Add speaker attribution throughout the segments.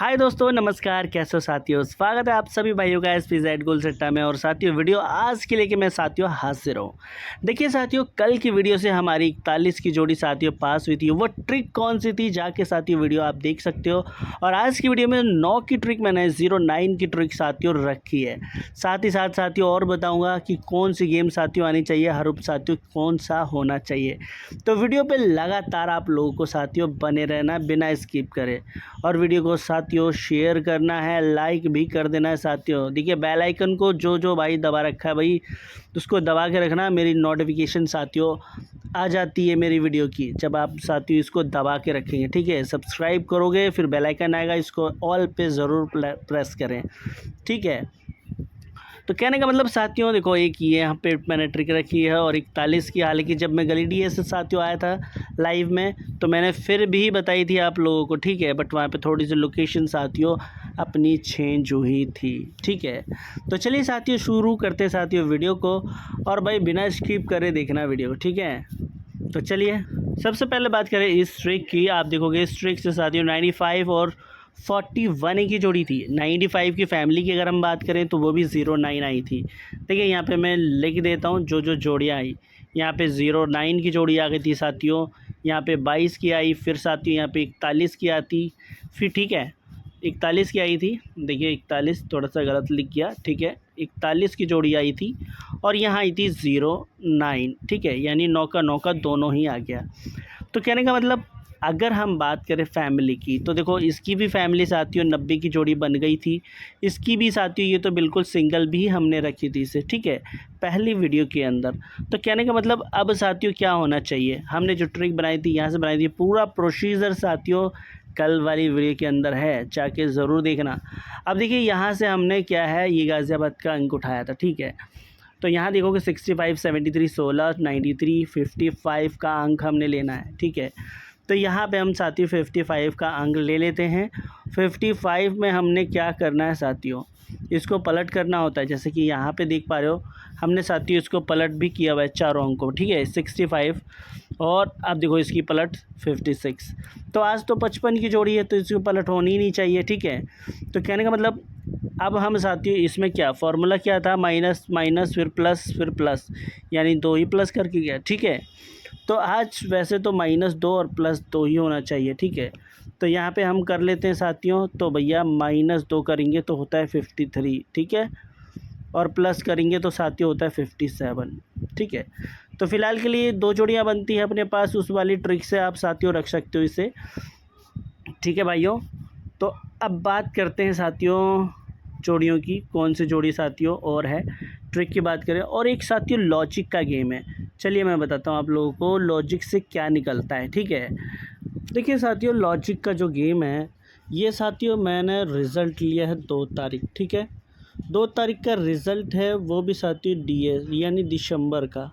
Speaker 1: हाय दोस्तों, नमस्कार। कैसे हो साथियों? स्वागत है आप सभी भाइयों का SPZ गोल सट्टा में। और साथियों, वीडियो आज के लेके मैं साथियों हाजिर हूँ। देखिए साथियों, कल की वीडियो से हमारी 41 की जोड़ी साथियों पास हुई थी। वो ट्रिक कौन सी थी, जाके साथियों वीडियो आप देख सकते हो। और आज की वीडियो में 9 की ट्रिक मैंने 09 की ट्रिक साथियों रखी है। साथ ही साथ साथियों और बताऊँगा कि कौन सी गेम साथियों आनी चाहिए, हरूप साथियों कौन सा होना चाहिए। तो वीडियो पर लगातार आप लोगों को साथियों बने रहना बिना स्किप करे। और वीडियो को साथियों शेयर करना है, लाइक भी कर देना है साथियों। देखिए बेल आइकन को जो भाई दबा रखा है भाई, उसको दबा के रखना। मेरी नोटिफिकेशन साथियों आ जाती है मेरी वीडियो की, जब आप साथियों इसको दबा के रखेंगे। ठीक है, सब्सक्राइब करोगे फिर बेल आइकन आएगा, इसको ऑल पे ज़रूर प्रेस करें। ठीक है, तो कहने का मतलब साथियों देखो, एक ये यहाँ पे मैंने ट्रिक रखी है और 41 की। हालांकि जब मैं गली डी से साथियों आया था लाइव में, तो मैंने फिर भी बताई थी आप लोगों को। ठीक है, बट वहाँ पे थोड़ी सी लोकेशन साथियों अपनी चेंज हुई थी। ठीक है, तो चलिए साथियों शुरू करते साथियों वीडियो को। और भाई बिना स्किप करे देखना वीडियो। ठीक है, तो चलिए सबसे पहले बात करें इस ट्रिक की। आप देखोगे इस ट्रिक से साथियों 95 और 41 की जोड़ी थी। 95 की फैमिली की अगर हम बात करें तो वो भी 09 आई थी। देखिए यहाँ पे मैं लिख देता हूँ जो जोड़ियाँ आई। यहाँ पे 09 की जोड़ी आ गई थी साथियों। यहाँ पे 22 की आई, फिर साथियों यहाँ पे 41 की आती, फिर ठीक है 41 की आई थी। देखिए 41 थोड़ा सा गलत लिख गया। ठीक है, 41 की जोड़ी आई थी और यहाँ आई थी 09। ठीक है, यानी 9 का 9 का दोनों ही आ गया। तो कहने का मतलब अगर हम बात करें फैमिली की, तो देखो इसकी भी फैमिली साथियों 90 की जोड़ी बन गई थी। इसकी भी साथियों ये तो बिल्कुल सिंगल भी हमने रखी थी इसे। ठीक है, पहली वीडियो के अंदर। तो कहने का मतलब अब साथियों क्या होना चाहिए, हमने जो ट्रिक बनाई थी यहाँ से बनाई थी, पूरा प्रोसीजर साथियों कल वाली वीडियो के अंदर है, जाके ज़रूर देखना। अब देखिए यहाँ से हमने क्या है, ये गाज़ियाबाद का अंक उठाया था। ठीक है, तो यहाँ देखोगे 65, 73, 16, 93, 55 का अंक हमने लेना है। ठीक है, तो यहाँ पे हम साथियों 55 का अंक ले लेते हैं। 55 में हमने क्या करना है साथियों, इसको पलट करना होता है। जैसे कि यहाँ पे देख पा रहे हो, हमने साथियों इसको पलट भी किया हुआ है चारों अंकों। ठीक है, 65 और अब देखो इसकी पलट 56। तो आज तो 55 की जोड़ी है तो इसकी पलट होनी ही नहीं चाहिए। ठीक है, तो कहने का मतलब अब हम साथियों इसमें क्या फॉर्मूला क्या था, माइनस माइनस फिर प्लस, यानी 2 ही प्लस करके गया। ठीक है, तो आज वैसे तो -2 और +2 ही होना चाहिए। ठीक है, तो यहाँ पे हम कर लेते हैं साथियों। तो भैया -2 करेंगे तो होता है 53। ठीक है, और प्लस करेंगे तो साथियों होता है 57। ठीक है, तो फिलहाल के लिए 2 जोड़ियाँ बनती है अपने पास। उस वाली ट्रिक से आप साथियों रख सकते हो इसे। ठीक है भाइयों, तो अब बात करते हैं साथियों जोड़ियों की, कौन सी जोड़ी साथियों और है। ट्रिक की बात करें और एक साथियों लॉजिक का गेम है। चलिए मैं बताता हूँ आप लोगों को लॉजिक से क्या निकलता है। ठीक है, देखिए साथियों लॉजिक का जो गेम है, ये साथियों मैंने रिज़ल्ट लिया है 2 तारीख। ठीक है, 2 तारीख का रिज़ल्ट है, वो भी साथियों DS यानी दिसंबर का।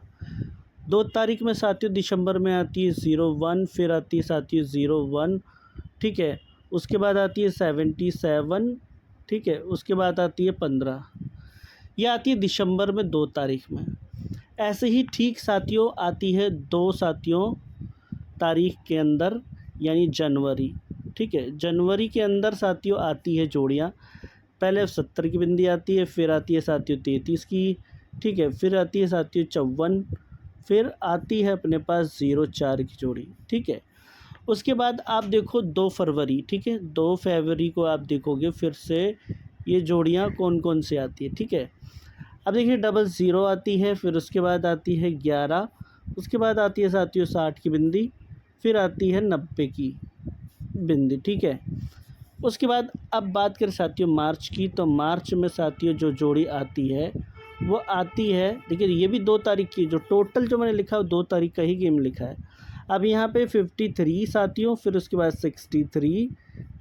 Speaker 1: 2 तारीख में साथियों दिसंबर में आती है 01, फिर आती है साथियों 01। ठीक है, उसके बाद आती है 77। ठीक है, उसके बाद आती है 15। ये आती है दिसंबर में 2 तारीख में। ऐसे ही ठीक साथियों आती है 2 साथियों तारीख के अंदर, यानी जनवरी। ठीक है, जनवरी के अंदर साथियों आती है जोड़ियाँ। पहले 70 की बिंदी आती है, फिर आती है साथियों 33 की। ठीक है, फिर आती है साथियों 54, फिर आती है अपने पास 04 की जोड़ी। ठीक है, उसके बाद आप देखो 2 फरवरी। ठीक है, 2 फरवरी को आप देखोगे फिर से ये जोड़ियाँ कौन कौन सी आती है। ठीक है, अब देखिए 00 आती है, फिर उसके बाद आती है 11, उसके बाद आती है साथियों 60 की बिंदी, फिर आती है 90 की बिंदी। ठीक है, उसके बाद अब बात करें साथियों मार्च की, तो मार्च में साथियों जो जोड़ी आती है वो आती है, देखिए ये भी 2 तारीख की। जो टोटल जो मैंने लिखा है 2 तारीख का ही गेम लिखा है। अब यहाँ पे 53 साथियों, फिर उसके बाद 63।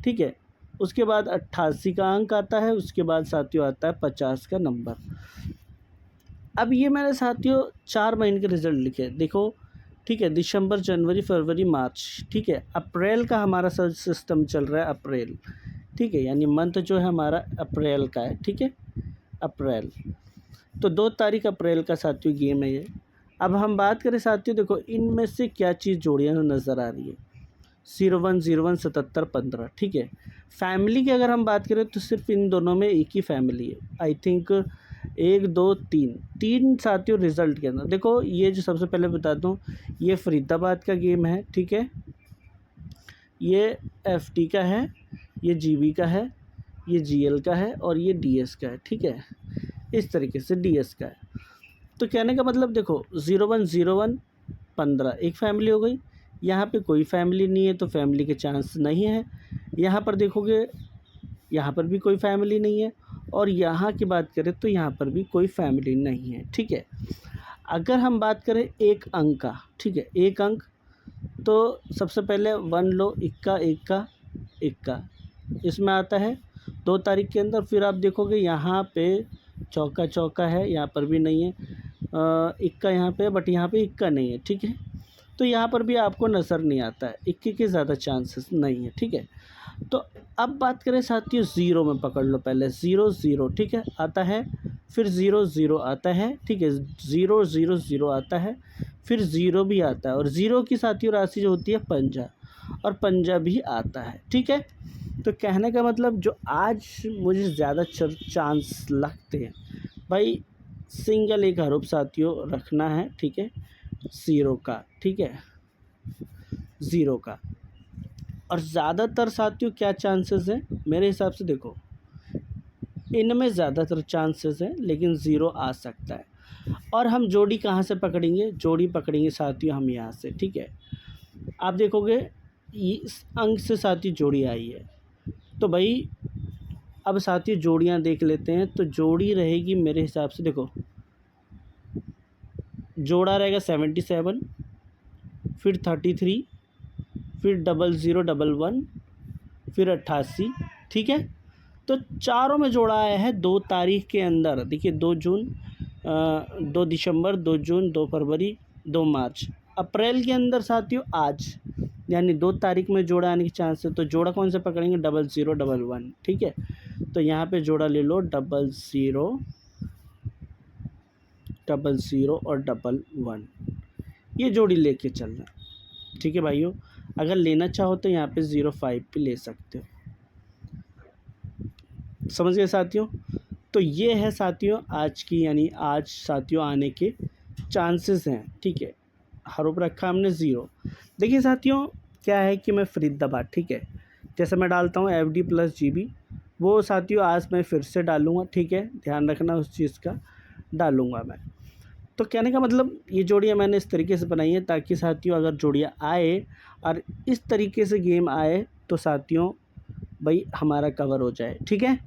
Speaker 1: ठीक है, उसके बाद 88 का अंक आता है, उसके बाद साथियों आता है 50 का नंबर। अब ये मैंने साथियों 4 महीने के रिज़ल्ट लिखे देखो। ठीक है, दिसंबर, जनवरी, फरवरी, मार्च। ठीक है, अप्रैल का हमारा सिस्टम चल रहा है अप्रैल। ठीक है, यानी मंथ जो है हमारा अप्रैल का है। ठीक है, अप्रैल, तो 2 तारीख अप्रैल का साथियों गेम है ये। अब हम बात करें साथियों, देखो इनमें से क्या चीज़ जोड़ियाँ नज़र आ रही है। 01, 01, 77, 15। ठीक है, फैमिली की अगर हम बात करें तो सिर्फ इन दोनों में एक ही फैमिली है, आई थिंक 1 2 3 साथियों रिजल्ट के अंदर। देखो ये जो सबसे पहले बता दूँ, ये फरीदाबाद का गेम है, ठीक है, ये FT का है, ये GB का है, ये GL का है और ये DS का है, ठीक है, इस तरीके से DS का है। तो कहने का मतलब देखो 01 01 15 एक फैमिली हो गई, यहाँ पे कोई फैमिली नहीं है तो फैमिली के चांस नहीं है। यहाँ पर देखोगे यहाँ पर भी कोई फैमिली नहीं है, और यहाँ की बात करें तो यहाँ पर भी कोई फैमिली नहीं है, ठीक है। अगर हम बात करें एक अंक का, ठीक है, एक अंक, तो सबसे पहले 1 लो, इक्का इसमें आता है 2 तारीख के अंदर। फिर आप देखोगे यहाँ पे चौका है, यहाँ पर भी नहीं है, इक्का यहाँ पे, बट यहाँ पे इक्का नहीं है, ठीक है। तो यहाँ पर भी आपको नज़र नहीं आता है, इक्के के ज़्यादा चांसेस नहीं है, ठीक है। तो अब बात करें साथियों ज़ीरो में, पकड़ लो पहले 0 0, ठीक है, आता है, फिर 0 0 आता है, ठीक है, 0 0 0 आता है, फिर 0 भी आता है, और 0 की साथियों राशि जो होती है पंजा, और पंजा भी आता है, ठीक है। तो कहने का मतलब जो आज मुझे ज़्यादा चांस लगते हैं भाई, सिंगल एक हरूफ साथियों रखना है, ठीक है, 0 का, ठीक है, 0 का। और ज़्यादातर साथियों क्या चांसेस हैं मेरे हिसाब से, देखो इनमें ज़्यादातर चांसेस हैं, लेकिन 0 आ सकता है। और हम जोड़ी कहाँ से पकड़ेंगे, जोड़ी पकड़ेंगे साथियों हम यहाँ से, ठीक है। आप देखोगे इस अंक से साथियों जोड़ी आई है, तो भाई अब साथियों जोड़ियाँ देख लेते हैं। तो जोड़ी रहेगी मेरे हिसाब से, देखो जोड़ा रहेगा 77, फिर 33, फिर 0011, फिर 88, ठीक है। तो चारों में जोड़ा आया है 2 तारीख के अंदर। देखिए 2 जून, 2 दिसंबर, 2 जून, 2 फरवरी, 2 मार्च, अप्रैल के अंदर साथियों आज, यानी 2 तारीख में जोड़ा आने की चांस है। तो जोड़ा कौन सा पकड़ेंगे, 0011, ठीक है। तो यहाँ पे जोड़ा ले लो 00 00 और 11, ये जोड़ी लेके चलना, ठीक है भाइयों। अगर लेना चाहो तो यहाँ पे 05 भी ले सकते हो, समझ गए साथियों। तो ये है साथियों आज की, यानी आज साथियों आने के चांसेस हैं, ठीक है। हरूफ रखा हमने 0। देखिए साथियों क्या है कि मैं फरीदाबाद, ठीक है, जैसे मैं डालता हूँ FD + GB, वो साथियों आज मैं फिर से डालूँगा, ठीक है, ध्यान रखना उस चीज़ का, डालूँगा मैं। तो कहने का मतलब ये जोड़ियाँ मैंने इस तरीके से बनाई है ताकि साथियों अगर जोड़ियाँ आए और इस तरीके से गेम आए तो साथियों भाई हमारा कवर हो जाए, ठीक है।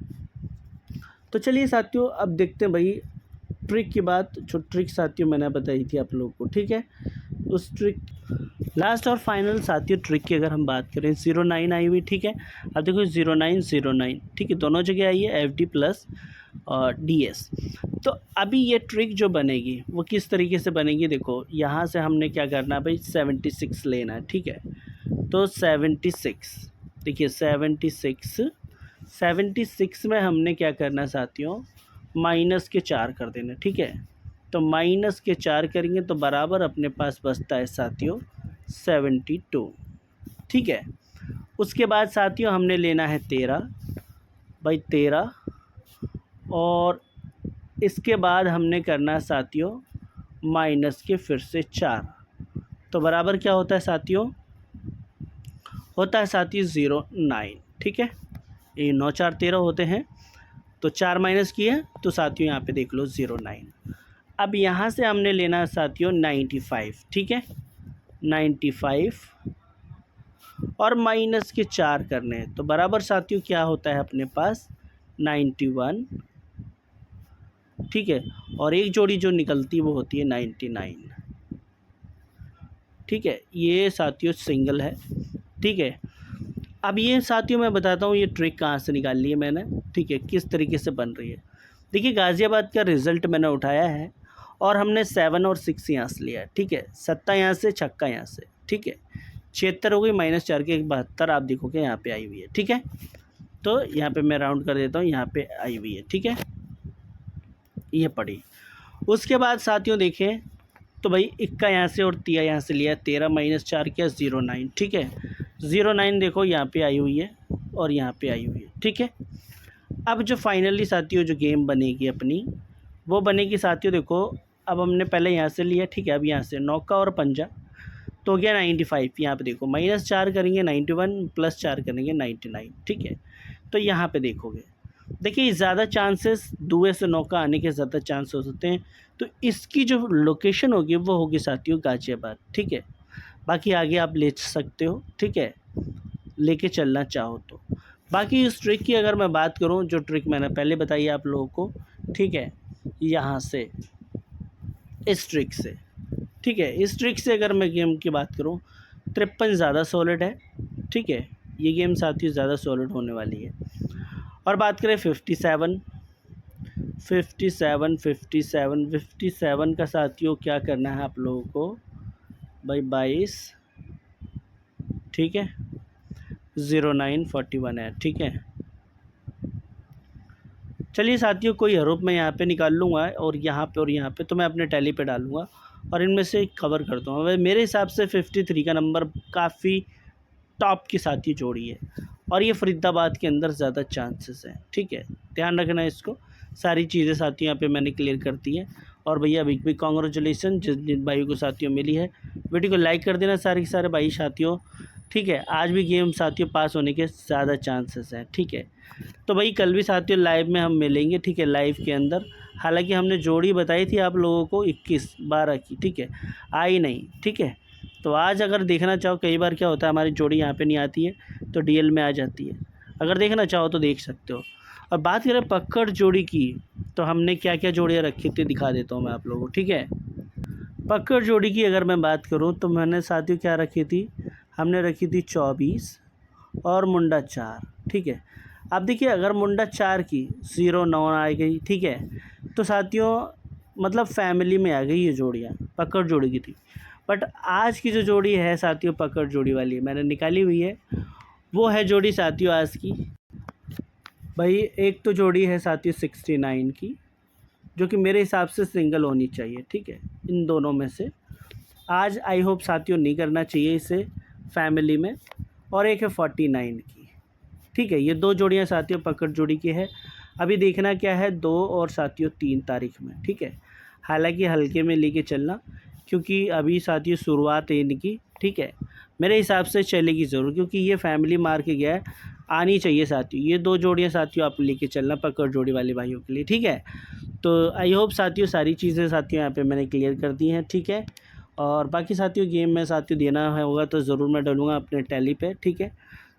Speaker 1: तो चलिए साथियों अब देखते हैं भाई ट्रिक की बात, जो ट्रिक साथियों मैंने बताई थी आप लोगों को, ठीक है। उस ट्रिक लास्ट और फाइनल साथियों ट्रिक की अगर हम बात करें, 09 आई हुई, ठीक है। अब देखो 09 09, ठीक है, दोनों जगह आई है FD + और DS। तो अभी ये ट्रिक जो बनेगी वो किस तरीके से बनेगी, देखो यहाँ से हमने क्या करना है भाई, 76 लेना है, ठीक है। तो 76, देखिए 76 में हमने क्या करना है साथियों, -4 कर देना, ठीक है। तो -4 करेंगे तो बराबर अपने पास बचता है साथियों 72, ठीक है। उसके बाद साथियों हमने लेना है 13 भाई 13, और इसके बाद हमने करना है साथियों माइनस के फिर से 4, तो बराबर क्या होता है साथियों, होता है साथियों 09, ठीक है। ये 9 4 13 होते हैं, तो 4 माइनस किए तो साथियों यहाँ पे देख लो 09। अब यहाँ से हमने लेना है साथियों 95, ठीक है, 95 और माइनस के 4 करने हैं, तो बराबर साथियों क्या होता है अपने पास 91, ठीक है। और एक जोड़ी जो निकलती है वो होती है 99, ठीक है। ये साथियों सिंगल है, ठीक है। अब ये साथियों मैं बताता हूँ ये ट्रिक कहाँ से निकाल ली है मैंने, ठीक है, किस तरीके से बन रही है। देखिए गाज़ियाबाद का रिज़ल्ट मैंने उठाया है और हमने 7 और 6 यहाँ से लिया है, ठीक है, 7 यहाँ से, छक्का यहाँ से, ठीक है, 76 हो गई, -4 के 72 आप देखोगे यहाँ पे आई हुई है, ठीक है। तो यहाँ पे मैं राउंड कर देता हूँ, यहाँ पे आई हुई है, ठीक है, ये पड़ी। उसके बाद साथियों देखें तो भाई इक्का यहाँ से और तिया यहाँ से लिया, 13 माइनस 4 क्या 09, ठीक है। 09 देखो यहाँ पे आई हुई है और यहाँ पे आई हुई है, ठीक है। अब जो फाइनली साथियों जो गेम बनेगी अपनी, वो बनेगी साथियों, देखो अब हमने पहले यहाँ से लिया, ठीक है। अब यहाँ से नौका और पंजा तो हो गया 95, यहाँ पे देखो -4 करेंगे 91, +4 करेंगे 99, ठीक है। तो यहाँ पे देखोगे, देखिए ज़्यादा चांसेस दुए से नौका आने के ज़्यादा चांस हो सकते हैं। तो इसकी जो लोकेशन होगी वो होगी साथियों गाज़ियाबाद, ठीक है। बाकी आगे आप ले सकते हो, ठीक है, लेके चलना चाहो तो। बाकी इस ट्रिक की अगर मैं बात करूं, जो ट्रिक मैंने पहले बताई आप लोगों को, ठीक है, यहाँ से इस ट्रिक से, ठीक है, इस ट्रिक से अगर मैं गेम की बात करूं, 53 ज़्यादा सॉलिड है, ठीक है। ये गेम साथियों ज़्यादा सॉलिड होने वाली है। और बात करें 57 का साथियों क्या करना है आप लोगों को भाई, 22, ठीक है, 09 41 है, ठीक है। चलिए साथियों, कोई हरूप मैं यहाँ पे निकाल लूँगा और यहाँ पे तो मैं अपने टैली पे डालूँगा और इनमें से कवर करता हूँ। मेरे हिसाब से 53 का नंबर काफ़ी टॉप की साथी जोड़ी है और ये फरीदाबाद के अंदर ज़्यादा चांसेस हैं, ठीक है। ध्यान रखना इसको, सारी चीज़ें साथियों यहाँ पे मैंने क्लियर करती हैं। और भैया बिग बिग कॉन्ग्रेचुलेसन जिन भाइयों को साथियों मिली है। वीडियो को लाइक कर देना सारे के सारे भाई साथियों, ठीक है। आज भी गेम साथियों पास होने के ज़्यादा चांसेस हैं, ठीक है। तो भाई कल भी साथियों लाइव में हम मिलेंगे, ठीक है, लाइव के अंदर। हालांकि हमने जोड़ी बताई थी आप लोगों को 21-12 की, ठीक है, आई नहीं, ठीक है। तो आज अगर देखना चाहो, कई बार क्या होता है हमारी जोड़ी यहाँ पे नहीं आती है तो डीएल में आ जाती है, अगर देखना चाहो तो देख सकते हो। और बात करें पकड़ जोड़ी की, तो हमने क्या क्या जोड़ियाँ रखी थी दिखा देता हूँ मैं आप लोगों को, ठीक है। पकड़ जोड़ी की अगर मैं बात करूँ तो मैंने साथियों क्या रखी थी, हमने रखी थी 24 और मुंडा 4, ठीक है। अब देखिए अगर मुंडा 4 की 09 आ गई, ठीक है, तो साथियों मतलब फैमिली में आ गई ये जोड़ियाँ, पकड़ जोड़ी की थी। बट आज की जो जोड़ी है साथियों पकड़ जोड़ी वाली मैंने निकाली हुई है, वो है जोड़ी साथियों आज की भाई। एक तो जोड़ी है साथियों 69 की, जो कि मेरे हिसाब से सिंगल होनी चाहिए, ठीक है। इन दोनों में से आज आई होप साथियों नहीं करना चाहिए इसे फैमिली में। और एक है 49 की, ठीक है। ये दो जोड़ियां साथियों पकड़ जोड़ी की है। अभी देखना क्या है 2 और साथियों 3 तारीख में, ठीक है। हालांकि हल्के में लेके चलना, क्योंकि अभी साथियों शुरुआत है इनकी, ठीक है। मेरे हिसाब से चलेगी ज़रूर, क्योंकि ये फैमिली मार के गया है, आनी चाहिए साथियों। ये दो जोड़ियाँ साथियों आप लेके चलना पकड़ जोड़ी वाले भाइयों के लिए, ठीक है। तो आई होप साथियों सारी चीज़ें साथियों यहाँ पे मैंने क्लियर कर दी हैं, ठीक है। और बाकी साथियों गेम में साथियों देना होगा तो ज़रूर मैं डालूँगा अपने टैली पे, ठीक है।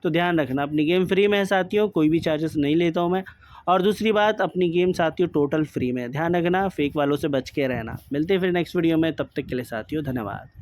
Speaker 1: तो ध्यान रखना, अपनी गेम फ्री में है साथियों, कोई भी चार्जेस नहीं लेता हूँ मैं। और दूसरी बात, अपनी गेम साथियों टोटल फ्री में है, ध्यान रखना, फेक वालों से बच के रहना। मिलते हैं फिर नेक्स्ट वीडियो में, तब तक के लिए साथियों धन्यवाद।